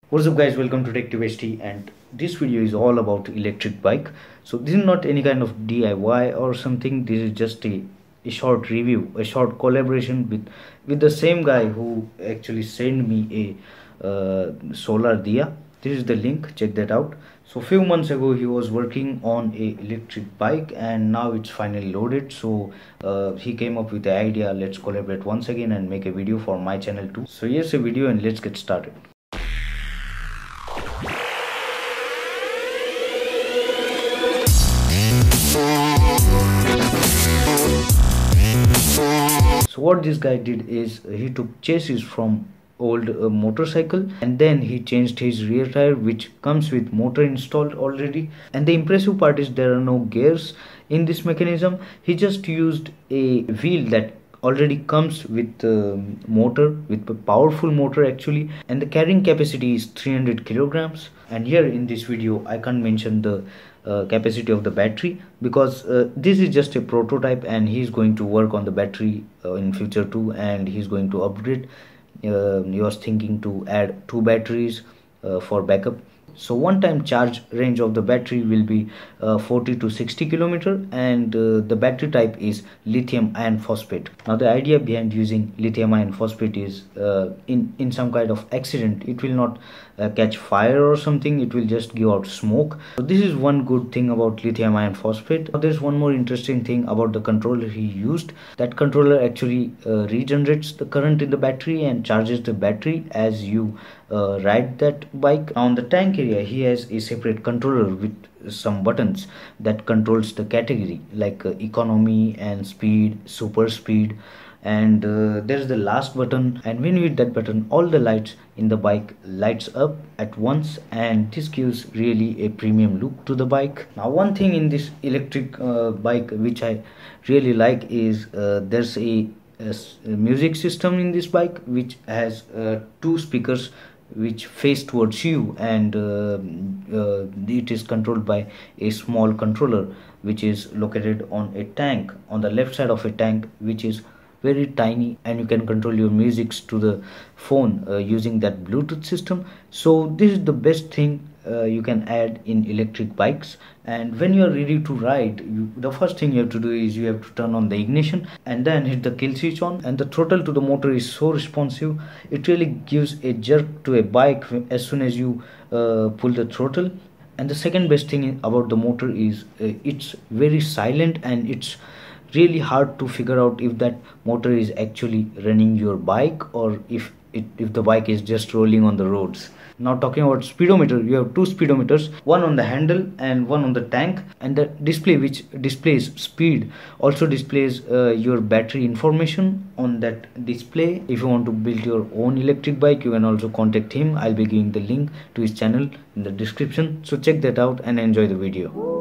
What's up guys, welcome to TechTube and this video is all about electric bike. So this is not any kind of DIY or something. This is just a short review, a short collaboration with the same guy who actually sent me a solar diya. This is the link, check that out. So few months ago he was working on a electric bike and now it's finally loaded. So he came up with the idea, let's collaborate once again and make a video for my channel too. So here's a video and let's get started. So what this guy did is he took chassis from old motorcycle and then he changed his rear tire, which comes with motor installed already. And the impressive part is there are no gears in this mechanism. He just used a wheel that already comes with motor, with a powerful motor actually, and the carrying capacity is 300 kilograms. And here in this video I can't mention the capacity of the battery because this is just a prototype and he's going to work on the battery in future too, and he's going to upgrade. He was thinking to add 2 batteries for backup. So one time charge range of the battery will be 40 to 60 kilometer, and the battery type is lithium iron phosphate. Now the idea behind using lithium iron phosphate is in some kind of accident it will not catch fire or something, it will just give out smoke. So this is one good thing about lithium iron phosphate. Now there's one more interesting thing about the controller he used. That controller actually regenerates the current in the battery and charges the battery as you ride that bike. Now on the tank area he has a separate controller with some buttons that controls the category like economy and speed, super speed, and there's the last button, and when you hit that button all the lights in the bike lights up at once, and this gives really a premium look to the bike. Now one thing in this electric bike which I really like is there's a music system in this bike which has 2 speakers which face towards you, and it is controlled by a small controller which is located on a tank, on the left side of a tank, which is very tiny, and you can control your musics to the phone using that Bluetooth system. So this is the best thing you can add in electric bikes. And when you are ready to ride, the first thing you have to do is you have to turn on the ignition and then hit the kill switch on, and the throttle to the motor is so responsive, it really gives a jerk to a bike as soon as you pull the throttle. And the second best thing about the motor is it's very silent, and it's really hard to figure out if that motor is actually running your bike or if the bike is just rolling on the roads. Now talking about speedometer, you have 2 speedometers, one on the handle and one on the tank, and the display which displays speed also displays your battery information on that display. If you want to build your own electric bike, you can also contact him. I'll be giving the link to his channel in the description, so check that out and enjoy the video.